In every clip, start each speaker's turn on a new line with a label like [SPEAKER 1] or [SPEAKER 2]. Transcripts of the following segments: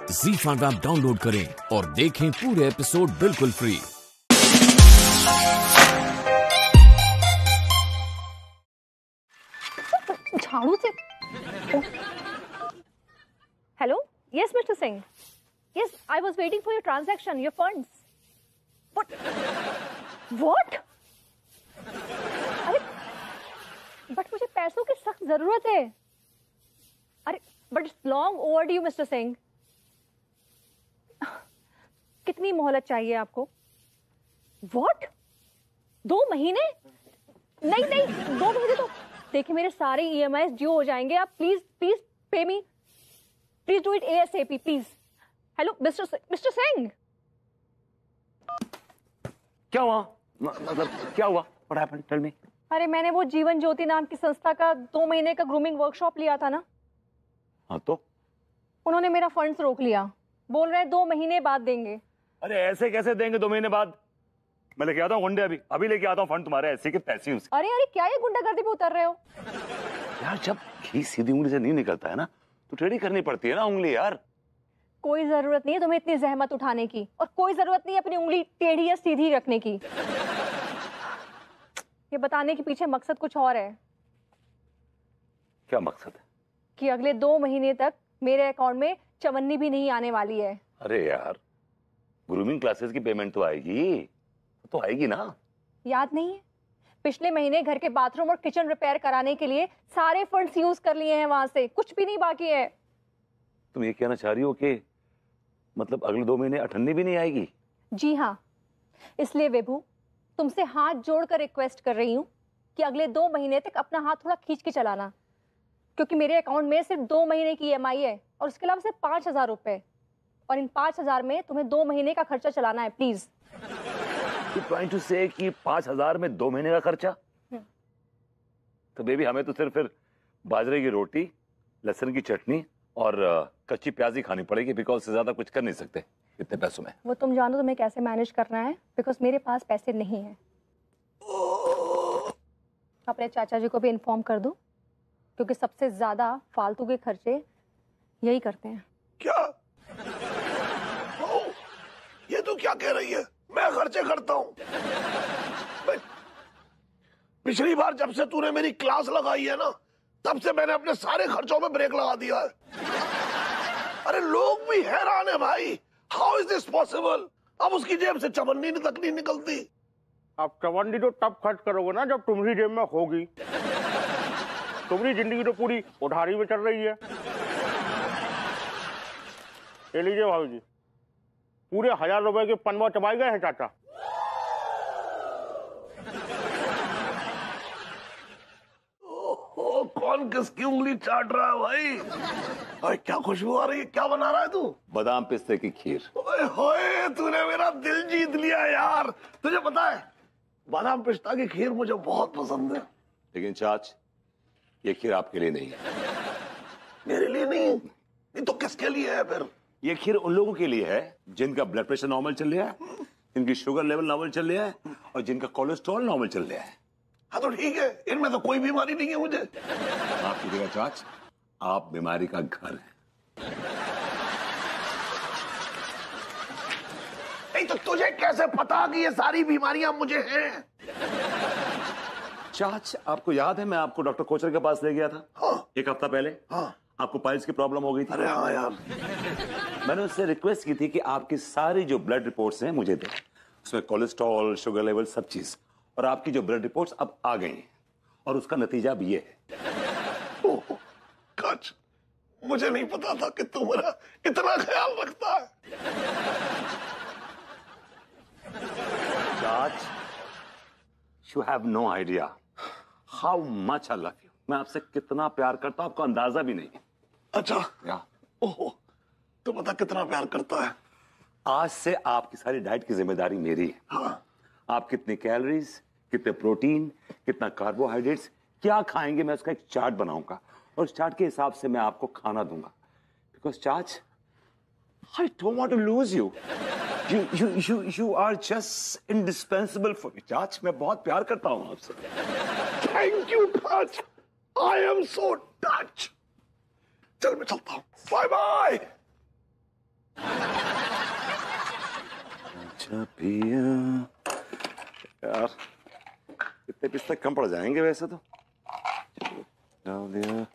[SPEAKER 1] ZEE5 app download करें और देखें पूरे एपिसोड बिल्कुल फ्री।
[SPEAKER 2] झाड़ू से। Hello, yes mister Singh, yes I was waiting for your transaction, your funds. What? अरे बट मुझे पैसों की सख्त जरूरत है। अरे but it's long overdue mister Singh. कितनी मोहलत चाहिए आपको? व्हाट? 2 महीने? नहीं नहीं, 2 महीने तो देखिए मेरे सारे EMIs ड्यू हो जाएंगे। आप please please pay me, please do it ASAP please. Hello mister Singh.
[SPEAKER 3] क्या हुआ? मतलब क्या हुआ? What happened? Tell me.
[SPEAKER 2] अरे मैंने वो जीवन ज्योति नाम की संस्था का 2 महीने का ग्रूमिंग वर्कशॉप लिया था ना।
[SPEAKER 3] हाँ तो
[SPEAKER 2] उन्होंने मेरा फंड्स रोक लिया, बोल रहे हैं 2 महीने बाद देंगे।
[SPEAKER 3] अरे ऐसे कैसे देंगे 2 महीने बाद? मैं लेके आता हूँ गुंडे, अभी लेके आता हूँ फंड तुम्हारे। ऐसे के तैसी हूँ।
[SPEAKER 2] अरे अरे क्या ये गुंडागर्दी पे उतर रहे हो?
[SPEAKER 3] यार जब घी सीधी उंगली से नहीं निकलता है ना तो टेढ़ी करनी पड़ती है ना उंगली यार।
[SPEAKER 2] कोई जरूरत नहीं है तुम्हें इतनी जहमत उठाने की, और कोई जरूरत नहीं है अपनी उंगली टेढ़ी या सीधी रखने की। ये बताने के पीछे मकसद कुछ और है।
[SPEAKER 3] क्या मकसद है?
[SPEAKER 2] कि अगले 2 महीने तक मेरे अकाउंट में चवन्नी भी नहीं आने वाली है।
[SPEAKER 3] अरे यार ग्रूमिंग क्लासेस की पेमेंट तो आएगी ना।
[SPEAKER 2] याद नहीं है? पिछले महीने घर के बाथरूम और किचन रिपेयर कराने के लिए सारे फंड्स यूज कर लिए हैं, वहां से कुछ भी नहीं बाकी है।
[SPEAKER 3] तुम ये कहना चाह रही हो कि मतलब अगले 2 महीने अठन्नी भी नहीं आएगी?
[SPEAKER 2] जी हाँ, इसलिए विभू तुमसे हाथ जोड़कर रिक्वेस्ट कर रही हूँ कि अगले 2 महीने तक अपना हाथ थोड़ा खींच के चलाना, क्योंकि मेरे अकाउंट में सिर्फ 2 महीने की EMI है और उसके अलावा सिर्फ 5,000 रुपए, और इन 5,000 में तुम्हें 2 महीने का खर्चा चलाना है। Please.
[SPEAKER 3] You trying to say कि 5,000 में 2 महीने का खर्चा? तो बेबी हमें तो सिर्फ फिर बाजरे की रोटी, लहसुन की चटनी और कच्ची प्याज ही खानी पड़ेगी, बिकॉज से ज्यादा कुछ कर नहीं सकते इतने पैसों में।
[SPEAKER 2] वो तुम जानो तुम्हें कैसे मैनेज करना है, बिकॉज मेरे पास पैसे नहीं है। अपने चाचा जी को भी इन्फॉर्म कर दो, क्योंकि सबसे ज्यादा फालतू के खर्चे यही करते हैं।
[SPEAKER 4] क्या? ये तू क्या कह रही है? मैं खर्चे करता हूँ? पिछली बार जब से तूने मेरी क्लास लगाई है ना, तब से मैंने अपने सारे खर्चों में ब्रेक लगा दिया है। अरे लोग भी हैरान है भाई, हाउ इज दिस पॉसिबल? अब उसकी जेब से चवन्नी तक नहीं निकलती।
[SPEAKER 5] अब चवन्नी तो तब खर्च करोगे ना जब तुम्हारी जेब में होगी। तुम्हारी जिंदगी तो पूरी उधारी में चल रही है। ले लीजिए भाभी जी, पूरे 1,000 रुपए के पनवा चबाए गए हैं चाचा।
[SPEAKER 4] ओहो, कौन किसकी उंगली चाट रहा है भाई? भाई क्या खुशबू आ रही है? क्या बना रहा है तू?
[SPEAKER 3] बादाम पिस्ते की खीर।
[SPEAKER 4] ओए होए, तूने मेरा दिल जीत लिया यार। तुझे पता है बादाम पिस्ता की खीर मुझे बहुत पसंद है।
[SPEAKER 3] लेकिन चाच ये खीर आपके लिए नहीं है।
[SPEAKER 4] मेरे लिए नहीं तो किसके लिए है फिर?
[SPEAKER 3] ये खीर उन लोगों के लिए है जिनका ब्लड प्रेशर नॉर्मल चल रहा है, जिनकी शुगर लेवल नॉर्मल चल रहा है और जिनका कोलेस्ट्रॉल नॉर्मल चल रहा है।
[SPEAKER 4] हाँ तो ठीक है, इनमें तो कोई बीमारी नहीं है मुझे।
[SPEAKER 3] आप कीजिएगा चाच, आप बीमारी का घर है।
[SPEAKER 4] नहीं तो तुझे कैसे पता कि ये सारी बीमारियां मुझे हैं?
[SPEAKER 3] चाच आपको याद है मैं आपको डॉक्टर कोचर के पास ले गया था?
[SPEAKER 4] हाँ।
[SPEAKER 3] 1 हफ्ता पहले।
[SPEAKER 4] हाँ।
[SPEAKER 3] आपको पाइल्स की प्रॉब्लम हो गई थी।
[SPEAKER 4] अरे हाँ यार।
[SPEAKER 3] मैंने उससे रिक्वेस्ट की थी कि आपकी सारी जो ब्लड रिपोर्ट्स हैं मुझे दें, उसमें कोलेस्ट्रॉल, शुगर लेवल, सब चीज। और आपकी जो ब्लड रिपोर्ट्स अब आ गई हैं और उसका नतीजा भी ये है।
[SPEAKER 4] ओह काश, मुझे नहीं पता था कि तू मेरा इतना ख्याल रखता है।
[SPEAKER 3] चाच you have no idea how much I love you. मैं आपसे कितना प्यार करता हूं आपको अंदाजा भी नहीं।
[SPEAKER 4] अच्छा।
[SPEAKER 3] या
[SPEAKER 4] ओह, तू पता कितना प्यार करता है?
[SPEAKER 3] आज से आपकी सारी डाइट की जिम्मेदारी मेरी है।
[SPEAKER 4] हाँ।
[SPEAKER 3] आप कितनी कैलोरीज, कितने प्रोटीन, कितना कार्बोहाइड्रेट्स, क्या खाएंगे, मैं उसका एक चार्ट बनाऊंगा और उस चार्ट के हिसाब से मैं आपको खाना दूंगा। बिकॉज चाच I don't want to lose you. You are just indispensable for me, चाच। मैं बहुत प्यार करता हूँ आपसे।
[SPEAKER 4] Thank you touch, I am so touch. चल मैं चलता हूँ, बाय बाय।
[SPEAKER 3] चाचा पिया। यार इतने पिस्ते कम पड़ जाएंगे वैसे तो। डाल दिया।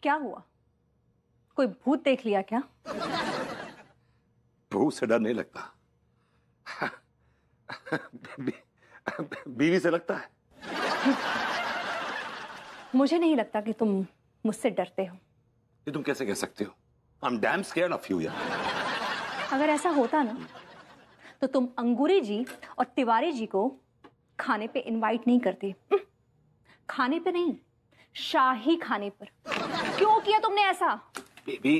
[SPEAKER 2] क्या हुआ? कोई भूत देख लिया क्या?
[SPEAKER 3] भूत से डर नहीं लगता। बीवी से लगता है।
[SPEAKER 2] मुझे नहीं लगता कि तुम मुझसे डरते हो।
[SPEAKER 3] ये तुम कैसे कह सकते हो? I'm damn scared of you यार।
[SPEAKER 2] अगर ऐसा होता ना तो तुम अंगूरी जी और तिवारी जी को खाने पे इनवाइट नहीं करते। खाने पे नहीं, शाही खाने पर। क्यों किया तुमने ऐसा?
[SPEAKER 3] बेबी,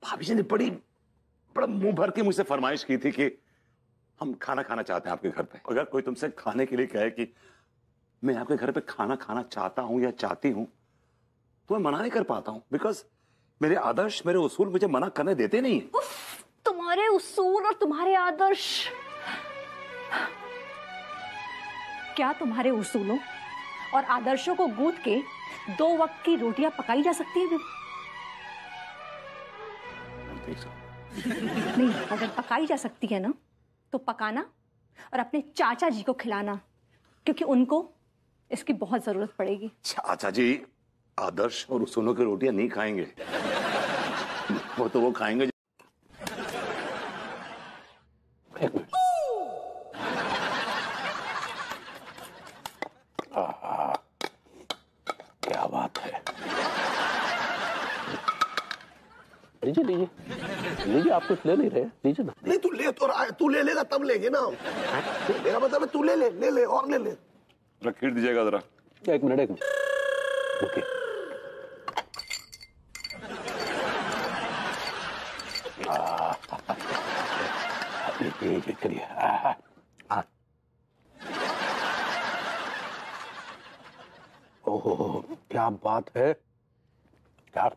[SPEAKER 3] भाभी जी ने बड़ा मुंह भर के मुझसे फरमाइश की थी कि हम खाना खाना चाहते हैं आपके घर पे। अगर कोई तुमसे खाने के लिए कहे कि मैं आपके घर पे खाना खाना चाहता हूं या चाहती हूं तो मैं मना नहीं कर पाता हूं, बिकॉज मेरे आदर्श, मेरे उसूल मुझे मना करने देते नहीं है।
[SPEAKER 2] तुम्हारे उसूल और तुम्हारे आदर्श। क्या तुम्हारे उसूलों और आदर्शों को गूंथ के 2 वक्त की रोटियां पकाई जा सकती है? नहीं, अगर पकाई जा सकती है ना तो पकाना और अपने चाचा जी को खिलाना, क्योंकि उनको इसकी बहुत जरूरत पड़ेगी।
[SPEAKER 3] चाचा जी आदर्श और उसूलों की रोटियां नहीं खाएंगे। वो तो वो खाएंगे।
[SPEAKER 4] एक मिनट। क्या बात है। लीजिए लीजिए लीजिए, आप कुछ ले नहीं रहे, लीजिए ना। नहीं तू ले तो रहा है, तू ले लेगा तब लेंगे ना। मेरा मतलब है तू ले ले और ले ले।
[SPEAKER 3] खीर दीजिएगा जरा।
[SPEAKER 4] एक मिनट ओके। ये करिए। ओहो क्या बात है यार,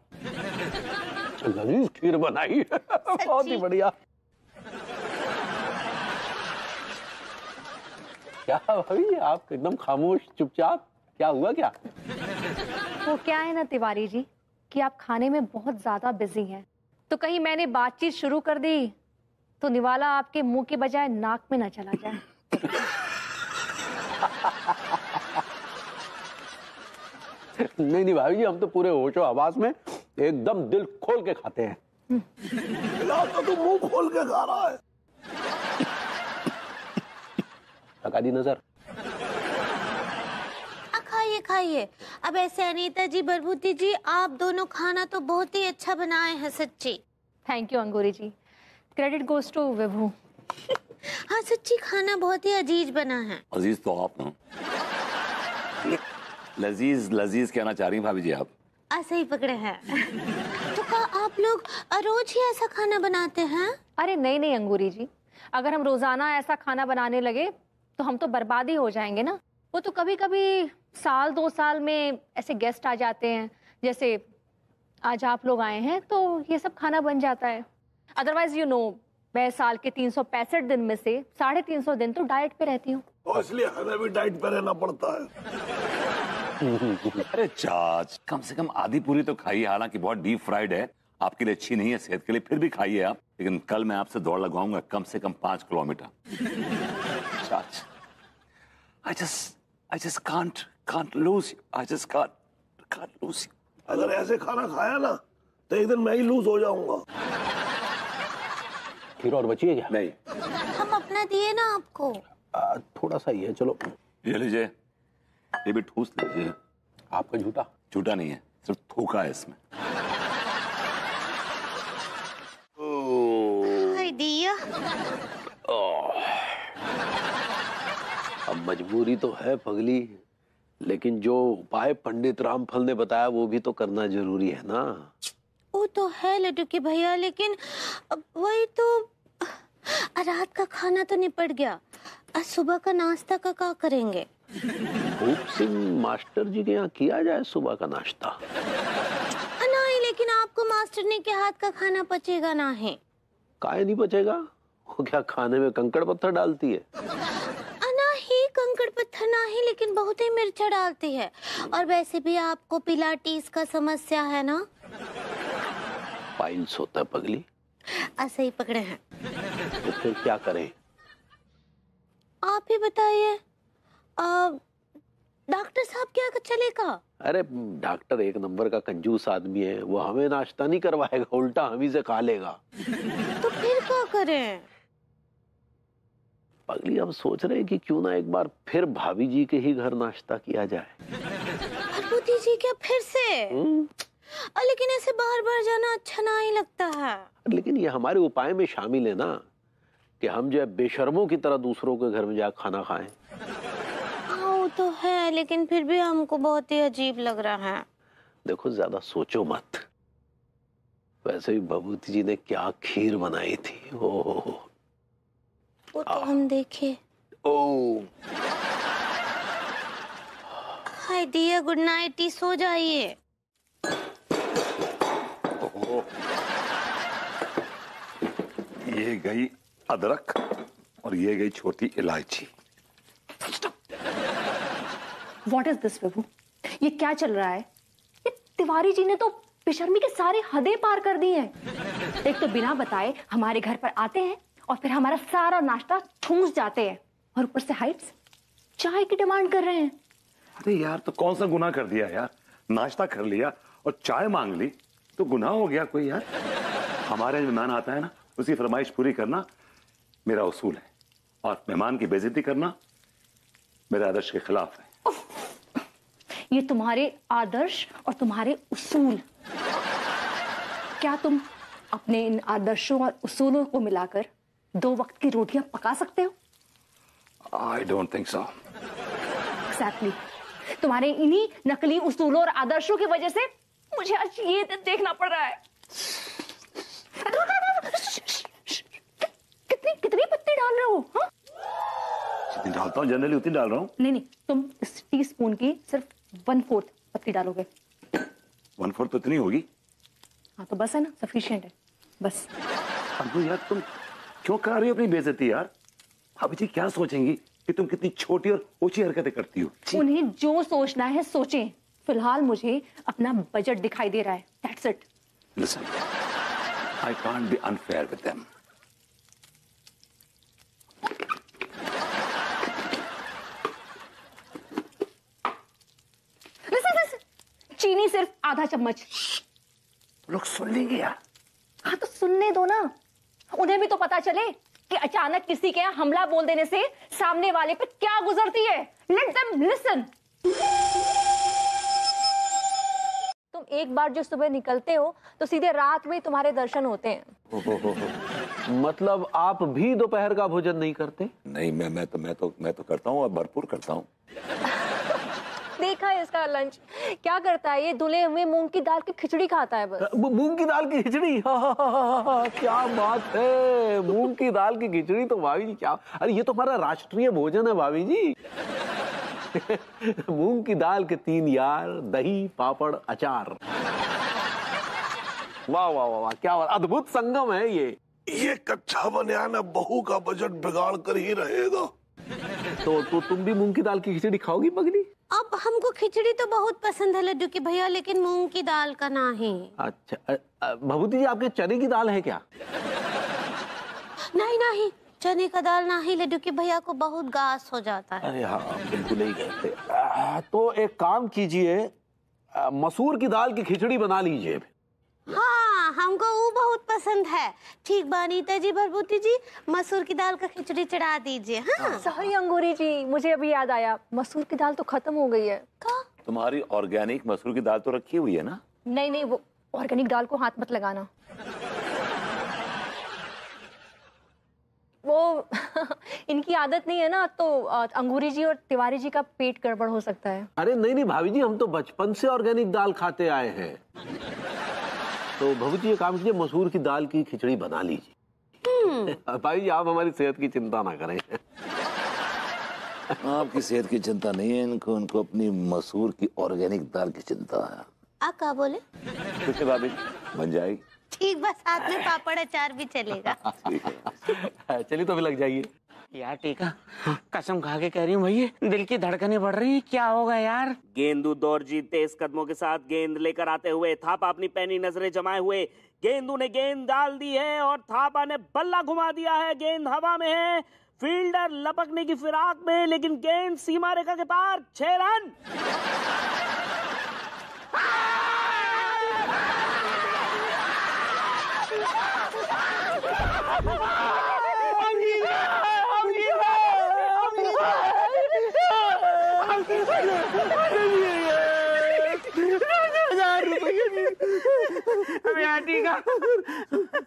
[SPEAKER 4] लजीज खीर बनाई। बहुत ही बढ़िया। क्या भाभी आप एकदम खामोश चुपचाप, क्या हुआ क्या?
[SPEAKER 2] वो क्या है ना तिवारी जी कि आप खाने में बहुत ज्यादा बिजी हैं, तो कहीं मैंने बातचीत शुरू कर दी तो निवाला आपके मुंह के बजाय नाक में ना चला जाए।
[SPEAKER 4] नहीं भाभी जी, हम तो पूरे होशो हवास में एकदम दिल खोल के खाते हैं। तो तू मुंह खोल के खा रहा है। लगा दी नजर।
[SPEAKER 6] खाइए खाइए। अब ऐसे अनीता जी, बरबूती जी, आप दोनों खाना तो बहुत ही अच्छा बनाए हैं सच्ची।
[SPEAKER 2] Thank you Angoori ji, credit goes to Vibhu.
[SPEAKER 6] हाँ सच्ची खाना बहुत ही अजीज बना है।
[SPEAKER 3] अजीज तो आप ना। लजीज कहना चाह रही हैं भाभी जी आप?
[SPEAKER 6] ऐसे ही पकड़े हैं। तो क्या आप लोग रोज ही ऐसा खाना बनाते हैं?
[SPEAKER 2] अरे नहीं नहीं अंगूरी जी, अगर हम रोजाना ऐसा खाना बनाने लगे तो हम तो बर्बाद ही हो जाएंगे ना। वो तो कभी कभी साल 2 साल में ऐसे गेस्ट आ जाते हैं, जैसे आज आप लोग आए हैं तो ये सब खाना बन जाता है। अदरवाइज यू नो, मैं साल के 365 दिन में से 350 दिन तो डाइट पे रहती हूँ।
[SPEAKER 4] तो इसलिए हमें भी डाइट पे रहना पड़ता है।
[SPEAKER 3] अरे चाच, कम से कम आधी पूरी तो खाइए, हालांकि बहुत डीप फ्राइड है, आपके लिए अच्छी नहीं है सेहत के लिए, फिर भी खाइए आप। लेकिन कल मैं आपसे दौड़ लगवाऊंगा कम से कम 5 किलोमीटर। चाच, I just can't lose you. I just can't lose you.
[SPEAKER 4] अगर ऐसे खाना खाया ना तो एक दिन मैं ही लूज हो जाऊंगा। खीर और बची है क्या?
[SPEAKER 3] नहीं,
[SPEAKER 6] हम अपना दिए ना आपको।
[SPEAKER 4] थोड़ा सा ही है, चलो
[SPEAKER 3] ये लीजिए, ये भी ठूस लीजिए।
[SPEAKER 4] आपका झूठा?
[SPEAKER 3] झूठा नहीं है, सिर्फ थूका है इसमें।
[SPEAKER 6] हाय दिया।
[SPEAKER 4] अब मजबूरी तो है पगली, लेकिन जो उपाय पंडित रामफल ने बताया वो भी तो करना जरूरी है ना।
[SPEAKER 6] वो तो है लड्डू के भैया, लेकिन वही तो रात का खाना तो निपट गया, आज सुबह का नाश्ता का क्या करेंगे?
[SPEAKER 4] भूप सिंह मास्टर जी के यहाँ किया जाए सुबह का नाश्ता।
[SPEAKER 6] नहीं, लेकिन आपको मास्टरनी के हाथ का खाना पचेगा ना है।
[SPEAKER 4] काहे नहीं बचेगा? वो क्या खाने में कंकड़ पत्थर डालती है?
[SPEAKER 6] नहीं, कंकड़ पत्थर नहीं, लेकिन बहुत ही मिर्चा डालती है। और वैसे भी आपको पिलाटीज का समस्या है ना?
[SPEAKER 7] पाइल्स होता है पगली।
[SPEAKER 6] ऐसे ही पकड़े हैं।
[SPEAKER 7] तो फिर क्या करें?
[SPEAKER 6] आप ही बताइए। डॉक्टर साहब क्या चलेगा?
[SPEAKER 7] अरे डॉक्टर एक नंबर का कंजूस आदमी है, वो हमें नाश्ता नहीं करवाएगा, उल्टा हम ही से खा लेगा।
[SPEAKER 6] तो फिर क्या करें?
[SPEAKER 7] पगली हम सोच रहे हैं कि क्यों ना एक बार फिर भाभी जी के ही घर नाश्ता किया जाए।
[SPEAKER 6] भभूति जी क्या फिर से? लेकिन ऐसे बार बार जाना अच्छा नहीं लगता है।
[SPEAKER 7] लेकिन ये हमारे उपाय में शामिल है ना कि हम जो है बेशर्मों की तरह दूसरों के घर में जाकर खाना खाएं।
[SPEAKER 6] वो तो है, लेकिन फिर भी हमको बहुत ही अजीब लग रहा है।
[SPEAKER 7] देखो ज्यादा सोचो मत। वैसे भी भभूति जी ने क्या खीर बनाई थी। ओह
[SPEAKER 6] वो तो हम देखे।
[SPEAKER 7] ओह
[SPEAKER 6] हाय डियर, गुड नाइट, सो जाइए।
[SPEAKER 3] ये गई अदरक और ये गई छोटी इलायची।
[SPEAKER 2] व्हाट इज दिस विभू? ये क्या चल रहा है? ये तिवारी जी ने तो बेशर्मी के सारे हदें पार कर दी हैं। एक तो बिना बताए हमारे घर पर आते हैं और फिर हमारा सारा नाश्ता ठूंस जाते हैं, और ऊपर से हाइट्स चाय की डिमांड कर रहे हैं।
[SPEAKER 3] अरे यार, तो कौन सा गुनाह कर दिया यार? नाश्ता कर लिया और चाय मांग ली तो गुनाह हो गया कोई यार? हमारे मेहमान आता है ना, उसकी फरमाइश पूरी करना मेरा उसूल है, और मेहमान की बेइज्जती करना मेरे आदर्श के खिलाफ है।
[SPEAKER 2] ये तुम्हारे आदर्श और तुम्हारे उसूल, क्या तुम अपने इन आदर्शों और उसूलों को मिलाकर 2 वक्त की रोटियां पका सकते हो?
[SPEAKER 3] I don't think so.
[SPEAKER 2] Exactly. तुम्हारे इन्हीं नकली उसूलों और आदर्शों की वजह से मुझे आज ये देखना पड़ रहा है। कितनी पत्ती डाल रहे हो? हाँ?
[SPEAKER 3] जितनी डालता हूँ जनरली उतनी डाल रहा हूँ।
[SPEAKER 2] नहीं, तुम इस टीस्पून की सिर्फ 1/4 पत्ती डालोगे।
[SPEAKER 3] 1/4 तो इतनी होगी।
[SPEAKER 2] हाँ तो बस है ना, सफिशिएंट है बस।
[SPEAKER 3] अब यार तुम क्यों कर रही हो अपनी बेइज्जती यार? भाभी जी क्या सोचेंगी कि तुम कितनी छोटी और ऊंची हरकतें करती हो।
[SPEAKER 2] उन्हें जो सोचना है सोचें। फिलहाल मुझे अपना बजट दिखाई दे रहा है। That's it.
[SPEAKER 3] Listen, I can't be unfair with them.
[SPEAKER 2] Listen. चीनी सिर्फ आधा चम्मच।
[SPEAKER 3] लोग सुन लेंगे यार।
[SPEAKER 2] हाँ तो सुनने दो ना, उन्हें भी तो पता चले कि अचानक किसी के यहाँ हमला बोल देने से सामने वाले पे क्या गुजरती है। Let them listen. तुम एक बार जो सुबह निकलते हो तो सीधे रात में तुम्हारे दर्शन होते हैं।
[SPEAKER 7] मतलब आप भी दोपहर का भोजन नहीं करते?
[SPEAKER 3] नहीं, मैं तो करता हूँ और भरपूर करता हूँ।
[SPEAKER 2] देखा है इसका लंच क्या करता है? ये धुले हुए मूंग की दाल की खिचड़ी खाता है बस।
[SPEAKER 7] मूंग की दाल की खिचड़ी? हाँ, क्या बात है। मूंग की दाल की खिचड़ी तो भाभी जी क्या, अरे ये तो हमारा राष्ट्रीय भोजन है भाभी जी। मूंग की दाल के 3 यार, दही, पापड़, अचार। वाह वाह वाह वाह, क्या अद्भुत संगम है ये।
[SPEAKER 4] ये कच्चा बनियाना बहू का बजट बिगाड़ कर ही रहेगा।
[SPEAKER 7] तो तुम भी मूंग की दाल की खिचड़ी खाओगी पगली?
[SPEAKER 6] अब हमको खिचड़ी तो बहुत पसंद है लड्डू के भैया, लेकिन मूंग की दाल का नहीं।
[SPEAKER 7] अच्छा, भभूति जी आपके चने की दाल है क्या?
[SPEAKER 6] नहीं, चने का दाल नहीं, लड्डू के भैया को बहुत गास हो जाता है।
[SPEAKER 7] अरे हाँ, बिल्कुल नहीं कहते। तो एक काम कीजिए, मसूर की दाल की खिचड़ी बना लीजिए।
[SPEAKER 6] हाँ, हमको वो बहुत पसंद है। ठीक बानीता जी, भरभूति जी, मसूर की दाल का खिचड़ी चढ़ा दीजिए। हाँ
[SPEAKER 2] सॉरी अंगूरी जी, मुझे अभी याद आया, मसूर की दाल तो खत्म हो गई है।
[SPEAKER 6] का?
[SPEAKER 3] तुम्हारी ऑर्गेनिक मसूर की दाल तो रखी हुई है ना?
[SPEAKER 2] नहीं, वो ऑर्गेनिक दाल को हाथ मत लगाना। वो इनकी आदत नहीं है ना, तो अंगूरी जी और तिवारी जी का पेट गड़बड़ हो सकता है।
[SPEAKER 7] अरे नहीं भाभी जी, हम तो बचपन से ऑर्गेनिक दाल खाते आए हैं। तो भभूति ये काम कीजिए, मसूर की दाल की खिचड़ी बना लीजिए। भाई जी आप हमारी सेहत की चिंता ना करें।
[SPEAKER 3] आपकी सेहत की चिंता नहीं है इनको अपनी मसूर की ऑर्गेनिक दाल की चिंता है।
[SPEAKER 6] आप क्या बोले?
[SPEAKER 3] कुछ नहीं भाभी, बन जाएगी।
[SPEAKER 6] ठीक, बस साथ में पापड़ अचार भी चलेगा।
[SPEAKER 7] चलिए तो भी लग जाइए।
[SPEAKER 8] यार टीका, कसम खा के कह रही हूँ भैया, दिल की धड़कनें बढ़ रही हैं। क्या होगा यार?
[SPEAKER 9] गेंदू दौड़ जीतते इस कदमों के साथ गेंद लेकर आते हुए, थापा अपनी पैनी नजरें जमाए हुए, गेंदू ने गेंद डाल दी है और थापा ने बल्ला घुमा दिया है। गेंद हवा में है, फील्डर लपकने की फिराक में, लेकिन गेंद सीमा रेखा के पार। 6 रन।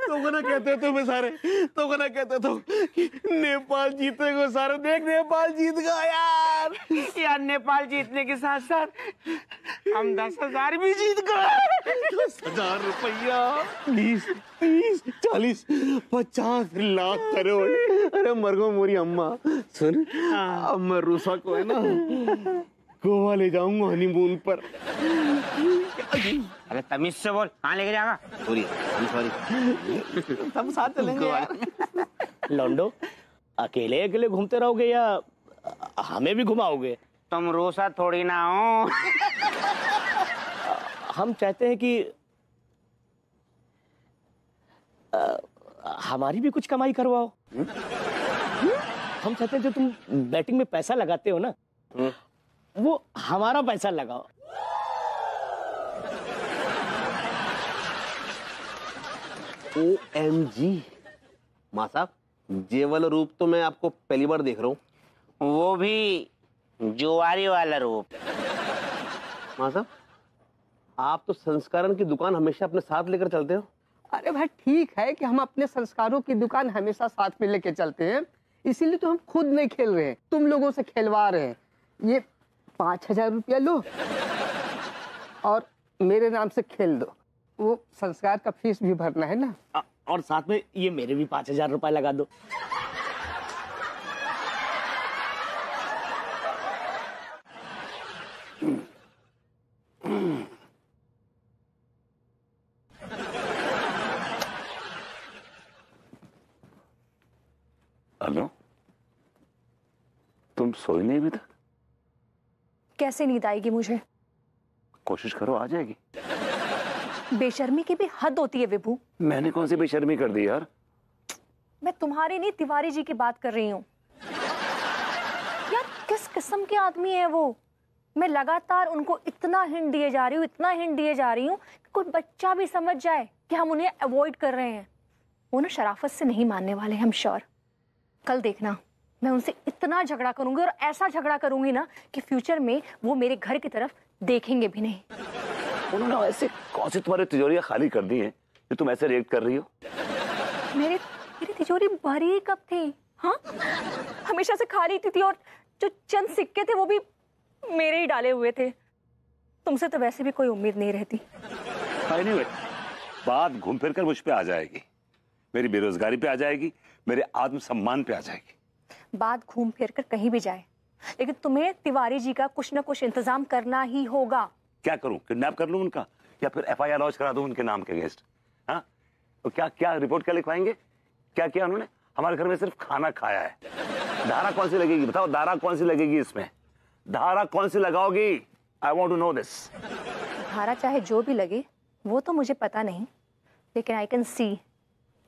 [SPEAKER 7] तो ना कहते तो मैं सारे तो ना कहते तो कि नेपाल जीतेगा सारे। देख नेपाल जीत गया यार।
[SPEAKER 8] यार नेपाल जीतने के साथ साथ हम 10,000 भी जीत गए।
[SPEAKER 7] 10,000 रुपया, 20, 30, 40, 50 लाख करोड़। अरे मरगो मोरी अम्मा सुन, अब मैं रूसा को है ना गोवा ले जाऊंगा हनीमून पर।
[SPEAKER 8] अरे तमीज से बोल, कहाँ लेके जाएगा?
[SPEAKER 7] सॉरी सब साथ चलेंगे यार।
[SPEAKER 10] लौंडो, अकेले अकेले घूमते रहोगे या हमें भी घुमाओगे?
[SPEAKER 8] तुम रोसा थोड़ी ना हो।
[SPEAKER 10] हम चाहते हैं कि हमारी भी कुछ कमाई करवाओ। हम चाहते हैं जो तुम बैटिंग में पैसा लगाते हो ना, वो हमारा पैसा लगाओ।
[SPEAKER 7] OMG माँ साहब, ये वाला रूप तो मैं आपको पहली बार देख रहा हूँ।
[SPEAKER 8] वो भी जुआरी वाला रूप।
[SPEAKER 7] माँ साहब, आप तो संस्करण की दुकान हमेशा अपने साथ लेकर चलते हो।
[SPEAKER 11] अरे भाई ठीक है कि हम अपने संस्कारों की दुकान हमेशा साथ में लेके चलते हैं, इसीलिए तो हम खुद नहीं खेल रहे हैं, तुम लोगों से खेलवा रहे हैं। ये 5,000 रुपया लो और मेरे नाम से खेल दो। वो संस्कार का फीस भी भरना है ना।
[SPEAKER 10] और साथ में ये मेरे भी 5,000 रुपए लगा दो।
[SPEAKER 3] हेलो, तुम सोई नहीं अभी तक?
[SPEAKER 2] कैसे नींद आएगी मुझे?
[SPEAKER 3] कोशिश करो, आ जाएगी।
[SPEAKER 2] बेशर्मी की भी हद होती है विभू।
[SPEAKER 3] मैंने कौन सी बेशर्मी कर दी यार?
[SPEAKER 2] मैं तुम्हारी नहीं, तिवारी जी की बात कर रही हूँ। यार किस किस्म के आदमी है वो? मैं लगातार उनको इतना हिंट दिए जा रही हूँ, इतना हिंट दिए जा रही हूँ कि कोई बच्चा भी समझ जाए कि हम उन्हें अवॉइड कर रहे हैं। वो ना शराफत से नहीं मानने वाले, हम श्योर। कल देखना, मैं उनसे इतना झगड़ा करूंगी और ऐसा झगड़ा करूंगी ना कि फ्यूचर में वो मेरे घर की तरफ देखेंगे भी नहीं।
[SPEAKER 3] उन्होंने ऐसे कौन सी तुम्हारी तिजोरियां खाली कर दी हैं जो तुम ऐसे रिएक्ट कर रही हो?
[SPEAKER 2] मेरी तिजोरी भरी कब थी? हाँ, हमेशा से खाली थी और जो चंद सिक्के थे वो भी मेरे ही डाले हुए थे। तुमसे तो वैसे भी कोई उम्मीद नहीं रहती।
[SPEAKER 3] anyway, बात घूम फिर कर मुझ पे आ जाएगी, मेरी बेरोजगारी पे आ जाएगी, मेरे आत्मसम्मान पे आ जाएगी।
[SPEAKER 2] बात घूम फिर कर कहीं भी जाए, लेकिन तुम्हें तिवारी जी का कुछ ना कुछ इंतजाम करना ही होगा।
[SPEAKER 3] क्या करूं? किडनैप कर लूं उनका या फिर FIR लॉन्च करा दूं उनके नाम के अगेंस्ट? हाँ, तो क्या रिपोर्ट क्या लिखवाएंगे? क्या किया उन्होंने? हमारे घर में सिर्फ खाना खाया है। धारा कौन सी लगेगी? बताओ, धारा कौन सी लगेगी इसमें? धारा कौन सी लगाओगी? I want to know this.
[SPEAKER 2] धारा चाहे जो भी लगे वो तो मुझे पता नहीं, लेकिन आई कैन सी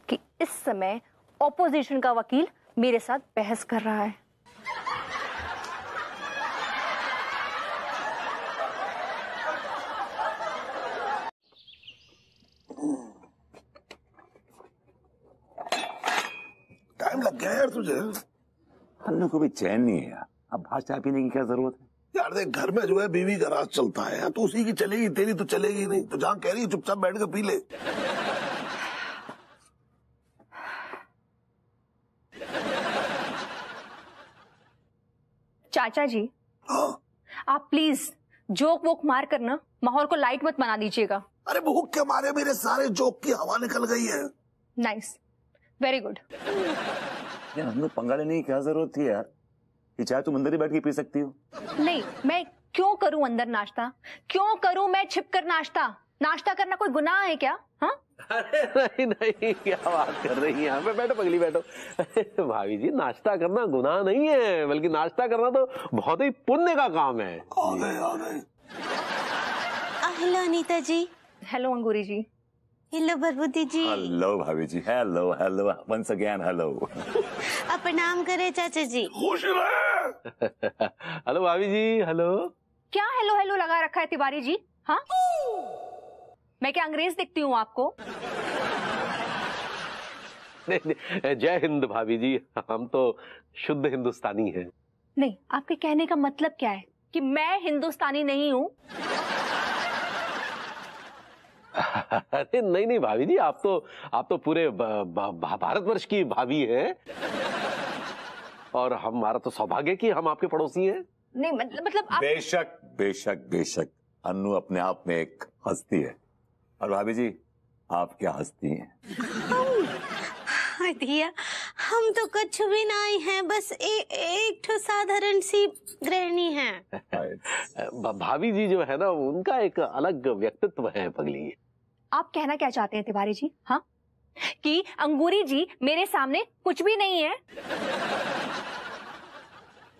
[SPEAKER 2] कि इस समय ऑपोजिशन का वकील मेरे साथ बहस कर रहा है।
[SPEAKER 4] टाइम लग गया यार तुझे।
[SPEAKER 3] हम लोग को भी चैन नहीं है यार। अब बाहर चाय पीने की क्या जरूरत है
[SPEAKER 4] यार? देख, घर में जो है बीवी का राज चलता है, तो उसी की चलेगी, तेरी तो चलेगी नहीं। तो जहाँ कह रही है चुपचाप बैठ के पी ले।
[SPEAKER 2] चाचा जी,
[SPEAKER 4] हाँ?
[SPEAKER 2] आप प्लीज जोक वोक मार कर ना माहौल को लाइट मत बना दीजिएगा।
[SPEAKER 4] अरे भूख के मारे मेरे सारे जोक की हवा निकल गई है।
[SPEAKER 2] Nice, very good.
[SPEAKER 3] यार हम लोग पंगा लेने की क्या जरूरत थी यार? ये चाय तुम अंदर ही बैठ के पी सकती हो।
[SPEAKER 2] नहीं, मैं क्यों करूं अंदर नाश्ता? क्यों करूं मैं छिपकर नाश्ता? नाश्ता करना कोई गुनाह है क्या? हाँ?
[SPEAKER 7] अरे नहीं नहीं, क्या बात कर रही हैं यहाँ पे? बैठो पगली बैठो। भाभी जी, नाश्ता करना गुनाह नहीं है, बल्कि नाश्ता करना तो बहुत ही पुण्य का काम है।
[SPEAKER 4] आ गए।
[SPEAKER 6] Hello Anita ji.
[SPEAKER 2] Hello Angoori ji.
[SPEAKER 6] Hello Barbuddi ji.
[SPEAKER 3] Hello भाभी जी। Hello hello once again hello.
[SPEAKER 6] आप प्रणाम करे चाचा जी।
[SPEAKER 4] खुश रहे।
[SPEAKER 7] हेलो भाभी जी। हेलो।
[SPEAKER 2] क्या हेलो हेलो लगा रखा है तिवारी जी? हाँ, मैं क्या अंग्रेज दिखती हूँ आपको?
[SPEAKER 7] जय हिंद भाभी जी, हम तो शुद्ध हिंदुस्तानी हैं।
[SPEAKER 2] नहीं, आपके कहने का मतलब क्या है कि मैं हिंदुस्तानी नहीं हूँ?
[SPEAKER 7] अरे नहीं नहीं भाभी जी, आप तो पूरे भारतवर्ष की भाभी हैं, और हमारा तो सौभाग्य कि हम आपके पड़ोसी हैं।
[SPEAKER 2] नहीं मतलब आप...
[SPEAKER 3] बेशक बेशक बेशक, अन्नू अपने आप में एक हस्ती है, और भाभी जी आप क्या हस्ती हैं।
[SPEAKER 6] दिया, हम तो कुछ भी नहीं हैं, बस एक ठो साधारण सी गृहिणी हैं।
[SPEAKER 7] भाभी जी जो है ना, उनका एक अलग व्यक्तित्व है पगली।
[SPEAKER 2] आप कहना क्या चाहते हैं तिवारी जी? हाँ, कि अंगूरी जी मेरे सामने कुछ भी नहीं है?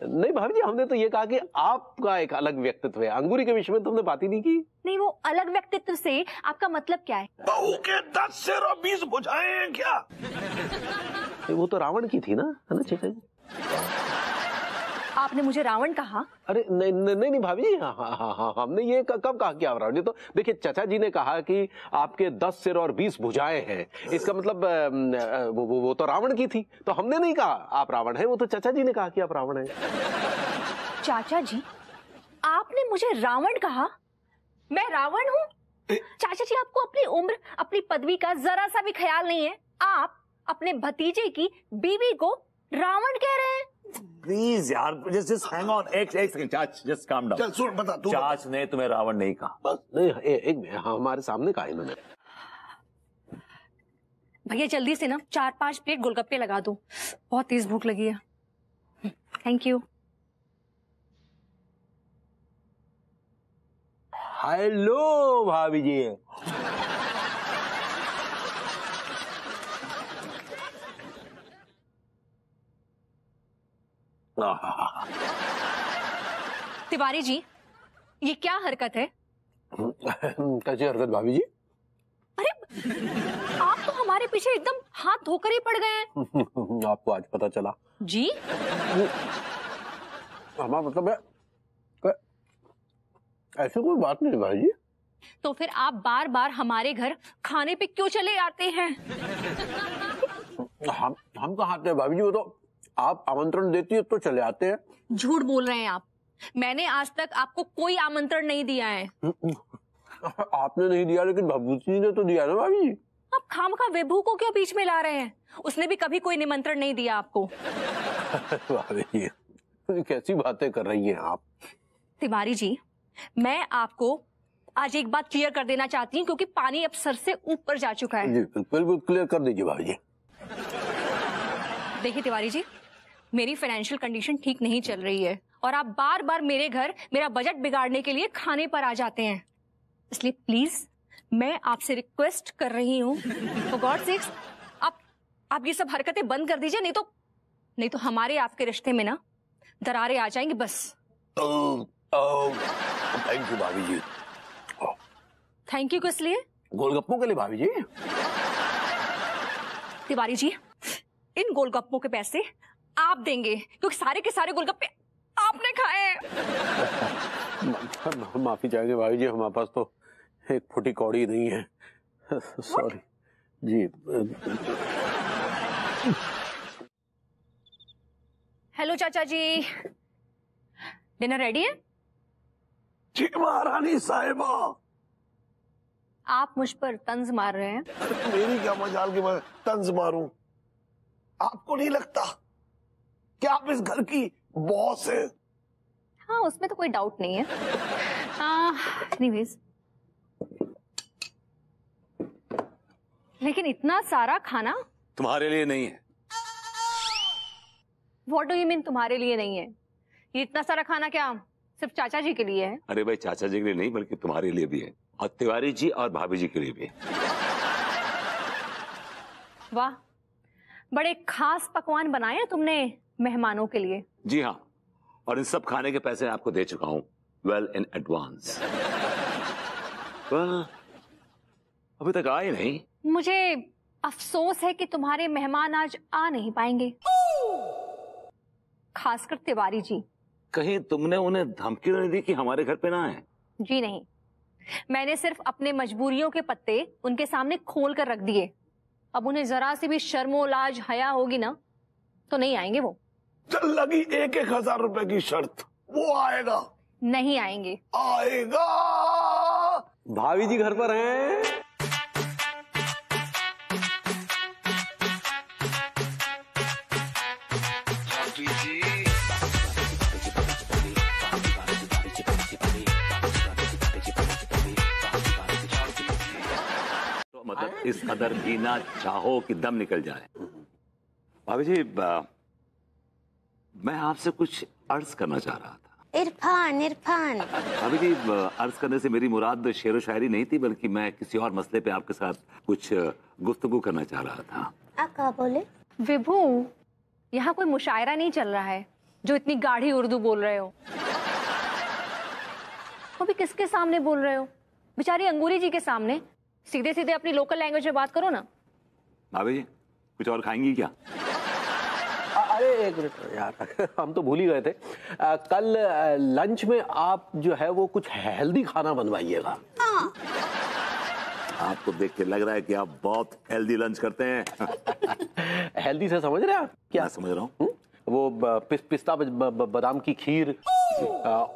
[SPEAKER 7] नहीं भाभी जी, हमने तो ये कहा कि आपका एक अलग व्यक्तित्व है। अंगूरी के विषय में तुमने बात ही नहीं की। नहीं,
[SPEAKER 2] वो अलग व्यक्तित्व से आपका मतलब क्या है?
[SPEAKER 4] बहू के 10 सिर और 20 भुजाएं हैं क्या?
[SPEAKER 7] वो तो रावण की थी ना, है ना चाचा जी?
[SPEAKER 2] आपने मुझे रावण कहा?
[SPEAKER 7] अरे नहीं नहीं नहीं भाभी जी, हाँ, हमने ये कब कहा कि आप रावण? तो देखिए, चाचा जी ने कहा कि आपके 10 सिर और 20 भुजाएं हैं, इसका मतलब वो तो रावण की थी, तो हमने नहीं कहा आप रावण हैं, वो तो चाचा जी ने कहा कि आप रावण हैं।
[SPEAKER 2] चाचा जी, आपने मुझे रावण कहा? मैं रावण हूँ? चाचा जी, आपको अपनी उम्र, अपनी पदवी का जरा सा भी ख्याल नहीं है। आप अपने भतीजे की बीवी को रावण कह रहे हैं?
[SPEAKER 3] प्लीज यार, जस्ट हैंग ऑन, एक सेकंड चाच, जस्ट काम डाउन।
[SPEAKER 4] चल सुन, बता तू।
[SPEAKER 3] चाच ने तुम्हें रावण नहीं कहा।
[SPEAKER 7] बस नहीं, एक हमारे सामने कहा इन्होंने।
[SPEAKER 2] भैया जल्दी से ना 4-5 प्लेट गोलगप्पे लगा दो, बहुत तेज भूख लगी है। Thank you.
[SPEAKER 7] हेलो भाभी जी।
[SPEAKER 2] तिवारी जी, ये क्या हरकत है?
[SPEAKER 7] कैसी हरकत भाभी जी?
[SPEAKER 2] अरे, आप तो हमारे पीछे एकदम हाथ धोकर ही पड़ गए हैं।
[SPEAKER 7] आपको आज पता चला?
[SPEAKER 2] जी,
[SPEAKER 7] हमारा मतलब है ऐसी कोई बात नहीं भाई जी।
[SPEAKER 2] तो फिर आप बार बार हमारे घर खाने पे क्यों चले आते हैं?
[SPEAKER 7] हम कहाँ आते हैं भाभी जी, वो तो आप आमंत्रण देती है तो चले आते हैं।
[SPEAKER 2] झूठ बोल रहे हैं आप। मैंने आज तक आपको कोई आमंत्रण नहीं दिया है।
[SPEAKER 7] आपने नहीं दिया, लेकिन भभूति जी ने तो दिया ना भाभी जी।
[SPEAKER 2] आप खामखा विभू को क्यों बीच में ला रहे हैं? उसने भी कभी कोई निमंत्रण नहीं दिया आपको।
[SPEAKER 7] भाभी जी, कैसी बातें कर रही हैं आप?
[SPEAKER 2] तिवारी जी, मैं आपको आज एक बात क्लियर कर देना चाहती हूँ, क्योंकि पानी अब सर से ऊपर जा चुका है।
[SPEAKER 7] जी बिल्कुल क्लियर कर दीजिए भाभी जी।
[SPEAKER 2] देखिए तिवारी जी, मेरी फाइनेंशियल कंडीशन ठीक नहीं चल रही है, और आप बार बार मेरे घर मेरा बजट बिगाड़ने के लिए खाने पर आ जाते हैं। इसलिए प्लीज मैं आपसे रिक्वेस्ट कर रही हूँ, फॉर गॉड सेक्स, आप ये सब हरकतें बंद कर दीजिए, नहीं तो हमारे आपके रिश्ते में ना दरारें आ जाएंगी बस।
[SPEAKER 7] थैंक यू भाभी जी।
[SPEAKER 2] थैंक यू किस लिए?
[SPEAKER 7] गोलगप्पों के लिए भाभी जी।
[SPEAKER 2] तिवारी जी, इन गोलगप्पों के पैसे आप देंगे, क्योंकि सारे के सारे गोलगप्पे आपने खाए हैं।
[SPEAKER 7] माफी चाहेंगे भाभी जी, हमारे पास तो एक फुटी कौड़ी नहीं है। सॉरी जी।
[SPEAKER 2] हेलो चाचा जी, डिनर रेडी है?
[SPEAKER 4] जी महारानी साहिबा।
[SPEAKER 2] आप मुझ पर तंज मार रहे हैं?
[SPEAKER 4] मेरी क्या मजाल कि मैं तंज मारूं? आपको नहीं लगता कि आप इस घर की बॉस हैं?
[SPEAKER 2] हाँ, उसमें तो कोई डाउट नहीं है। एनीवेज, लेकिन इतना सारा खाना
[SPEAKER 3] तुम्हारे लिए नहीं है।
[SPEAKER 2] व्हाट डू यू मीन तुम्हारे लिए नहीं है? ये इतना सारा खाना क्या सिर्फ चाचा जी के लिए है?
[SPEAKER 3] अरे भाई, चाचा जी के लिए नहीं, बल्कि तुम्हारे लिए भी है। और तिवारी जी और भाभी जी के लिए भी।
[SPEAKER 2] वाह, बड़े खास पकवान बनाए हैं तुमने मेहमानों के लिए।
[SPEAKER 3] जी हाँ, और इन सब खाने के पैसे आपको दे चुका हूं वेल इन एडवांस। अभी तक आए नहीं।
[SPEAKER 2] मुझे अफसोस है कि तुम्हारे मेहमान आज आ नहीं पाएंगे, खासकर तिवारी जी।
[SPEAKER 3] कहीं तुमने उन्हें धमकी नहीं दी कि हमारे घर पे ना आए?
[SPEAKER 2] जी नहीं, मैंने सिर्फ अपने मजबूरियों के पत्ते उनके सामने खोल कर रख दिए। अब उन्हें जरा सी भी शर्मो लाज हया होगी ना तो नहीं आएंगे वो।
[SPEAKER 4] चल लगी 1,000 रुपए की शर्त, वो आएगा?
[SPEAKER 2] नहीं आएंगे।
[SPEAKER 4] आएगा।
[SPEAKER 7] भाभी जी घर पर हैं?
[SPEAKER 4] भाभी जी
[SPEAKER 3] तो मतलब इस कदर भी ना चाहो कि दम निकल जाए। भाभी जी मैं आपसे कुछ अर्ज करना चाह रहा था।
[SPEAKER 6] इरफान इरफान।
[SPEAKER 3] भाभी जी अर्ज करने से मेरी मुराद शेरो शायरी नहीं थी, बल्कि मैं किसी और मसले पे आपके साथ कुछ गुफ्तगू करना चाह रहा था।
[SPEAKER 6] आप क्या बोले?
[SPEAKER 2] विभू, यहाँ कोई मुशायरा नहीं चल रहा है जो इतनी गाढ़ी उर्दू बोल रहे हो। वो भी किसके सामने बोल रहे हो? बेचारी अंगूरी जी के सामने। सीधे सीधे अपनी लोकल लैंग्वेज में बात करो ना।
[SPEAKER 3] भाभी जी कुछ और खाएंगी क्या?
[SPEAKER 7] अरे एक मिनट यार, हम तो भूल ही गए थे। कल लंच में आप जो है वो कुछ हेल्दी खाना बनवाइएगा।
[SPEAKER 3] आपको देख के लग रहा है कि आप बहुत हेल्दी लंच करते हैं।
[SPEAKER 7] हेल्दी से समझ रहे हैं आप? क्या
[SPEAKER 3] मैं समझ रहा हूँ।
[SPEAKER 7] वो पिस्ता बादाम की खीर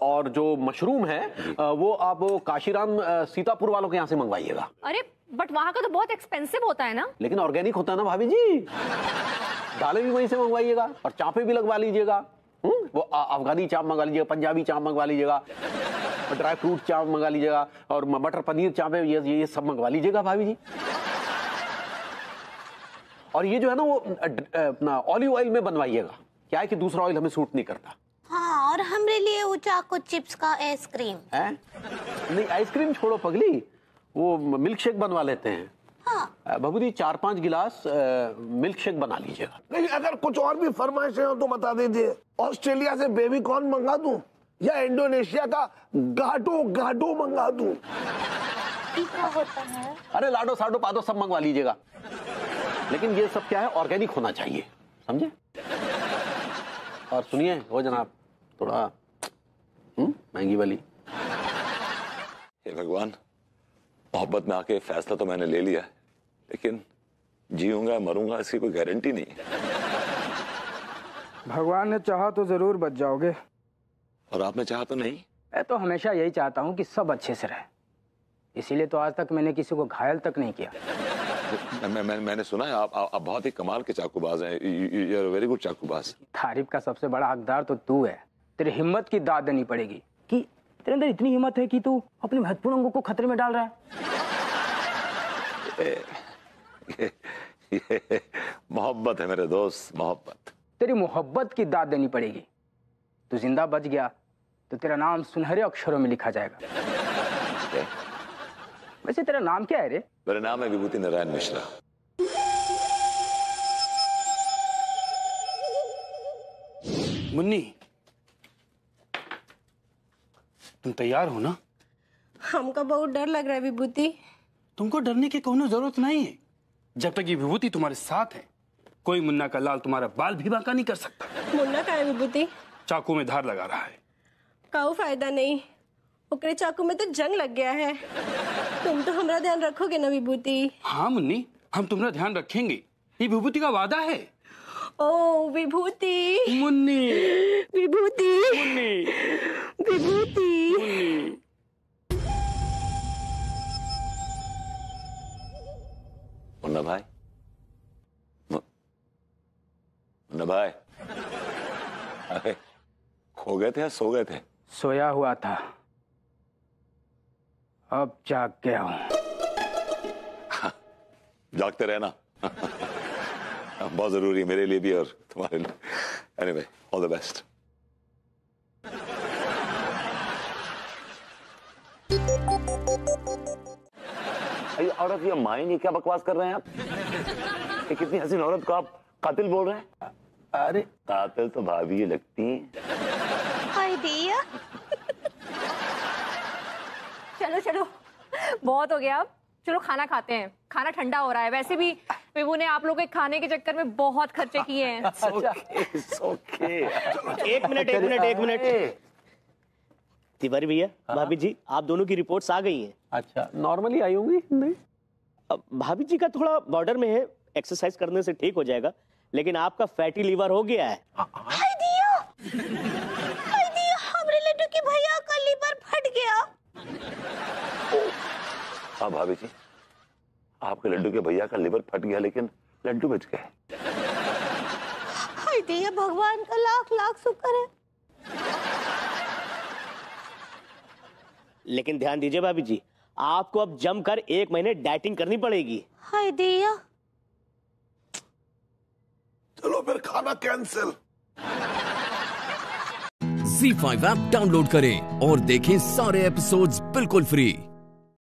[SPEAKER 7] और जो मशरूम है वो आप काशीराम सीतापुर वालों के यहाँ से मंगवाइएगा।
[SPEAKER 2] अरे बट वहाँ का तो बहुत एक्सपेंसिव होता है ना।
[SPEAKER 7] लेकिन ऑर्गेनिक होता है ना भाभी जी। दालें भी वहीं से मंगवाइएगा और चापे भी लगवा लीजिएगा। वो अफगानी चाप मंगा लीजिएगा, पंजाबी चाप मंगवा लीजिएगा, ड्राई फ्रूट चाप मंगा लीजिएगा और मटर पनीर चापे ये सब मंगवा लीजिएगा भाभी जी। और ये जो है ना वो अपना ऑलिव ऑयल में बनवाइएगा। क्या है कि दूसरा ऑयल हमें सूट नहीं करता।
[SPEAKER 6] हाँ, और हमरे लिए वो चाको चिप्स का आइसक्रीम
[SPEAKER 7] है? नहीं आइसक्रीम छोड़ो पगली, वो मिल्क शेक बनवा लेते हैं।
[SPEAKER 6] हाँ।
[SPEAKER 7] बाबू जी 4-5 गिलास मिल्क शेक बना लीजिएगा।
[SPEAKER 4] नहीं, अगर कुछ और भी फरमाइशें हो तो बता दीजिए। ऑस्ट्रेलिया से बेबी कॉर्न मंगा दूं या इंडोनेशिया का गाटो मंगा दूं?
[SPEAKER 6] क्या होता है?
[SPEAKER 7] अरे लाडो साडो पादो सब मंगवा लीजिएगा, लेकिन ये सब क्या है ऑर्गेनिक होना चाहिए, समझे? और सुनिए वो जनाब थोड़ा महंगी वाली।
[SPEAKER 3] हे भगवान, मोहब्बत में आके फैसला तो मैंने ले लिया है, लेकिन जीऊंगा मरूंगा इसकी कोई गारंटी नहीं है।
[SPEAKER 8] भगवान ने चाहा तो जरूर बच जाओगे।
[SPEAKER 3] और आपने चाहा तो नहीं?
[SPEAKER 8] मैं तो हमेशा यही चाहता हूँ कि सब अच्छे से रहे, इसीलिए तो आज तक मैंने किसी को घायल तक नहीं किया।
[SPEAKER 3] मैंने सुना है आप बहुत ही कमाल के चाकूबाज हैं। यू आर वेरी गुड चाकूबाज।
[SPEAKER 8] तारीफ का सबसे बड़ा हकदार तो तू है। तेरी हिम्मत की दाद देनी पड़ेगी कि तेरे अंदर इतनी हिम्मत है कि तू अपने महत्वपूर्ण अंगों को खतरे में डाल रहा है।
[SPEAKER 3] ये मोहब्बत है मेरे दोस्त, मोहब्बत।
[SPEAKER 8] तेरी मोहब्बत की दाद देनी पड़ेगी। तू जिंदा बच गया तो तेरा नाम सुनहरे अक्षरों में लिखा जाएगा। वैसे तेरा नाम क्या है रे?
[SPEAKER 3] मेरा नाम है विभूति नारायण मिश्रा।
[SPEAKER 12] मुन्नी, तुम तैयार हो ना?
[SPEAKER 13] हमका बहुत डर लग रहा है विभूति।
[SPEAKER 12] तुमको डरने की कोई जरूरत नहीं है। जब तक ये विभूति तुम्हारे साथ है, कोई मुन्ना का लाल तुम्हारा बाल भी बांका नहीं कर सकता।
[SPEAKER 13] मुन्ना का है विभूति?
[SPEAKER 12] चाकू में धार लगा रहा है।
[SPEAKER 13] काऊ फायदा नहीं, ओकरे चाकू में तो जंग लग गया है। तुम तो हमारा ध्यान रखोगे ना विभूति?
[SPEAKER 12] हाँ मुन्नी, हम तुम्हारा ध्यान रखेंगे, ये विभूति का वादा है।
[SPEAKER 13] ओ विभूति।
[SPEAKER 12] मुन्नी।
[SPEAKER 13] विभूति।
[SPEAKER 12] मुन्नी।
[SPEAKER 13] विभूति।
[SPEAKER 12] मुन्नी।
[SPEAKER 3] मुन्ना भाई, मुन्ना भाई, अरे खो गए थे या सो गए थे?
[SPEAKER 8] सोया हुआ था, अब जाग गया हूं।
[SPEAKER 3] जागते रहना बहुत जरूरी है मेरे लिए भी और तुम्हारे लिए। Anyway, all the best. Out of your mind, ये क्या बकवास कर रहे हैं आप? ये कितनी हसीन औरत को आप कातिल बोल रहे हैं? अरे कातिल तो भाभी ही लगती हैं।
[SPEAKER 6] हाय दिया।
[SPEAKER 2] चलो चलो, बहुत हो गया, अब चलो खाना खाते हैं, खाना ठंडा हो रहा है। वैसे भी विभू ने आप लोग के खाने के चक्कर में बहुत खर्चे किए हैं।
[SPEAKER 10] एक मिनट तिवारी भैया, भाभी जी, आप दोनों की रिपोर्ट्स आ गई हैं।
[SPEAKER 7] अच्छा, नॉर्मली आई होंगी? नहीं,
[SPEAKER 10] अब भाभी जी का थोड़ा बॉर्डर में है, एक्सरसाइज करने से ठीक हो जाएगा, लेकिन आपका फैटी लीवर हो गया है।
[SPEAKER 6] हाय दिया, हमरे लड्डू के भैया का लीवर फट गया।
[SPEAKER 3] हाँ भाभी जी, आपके लड्डू के भैया का लिवर फट गया, लेकिन लड्डू बच गए।
[SPEAKER 6] हाय दिया, भगवान का लाख लाख शुक्र है।
[SPEAKER 10] लेकिन ध्यान दीजिए भाभी जी, आपको अब जमकर 1 महीने डाइटिंग करनी पड़ेगी।
[SPEAKER 6] हाय दिया,
[SPEAKER 4] चलो फिर खाना कैंसिल।
[SPEAKER 1] ZEE5 ऐप डाउनलोड करें और देखें सारे एपिसोड्स बिल्कुल फ्री।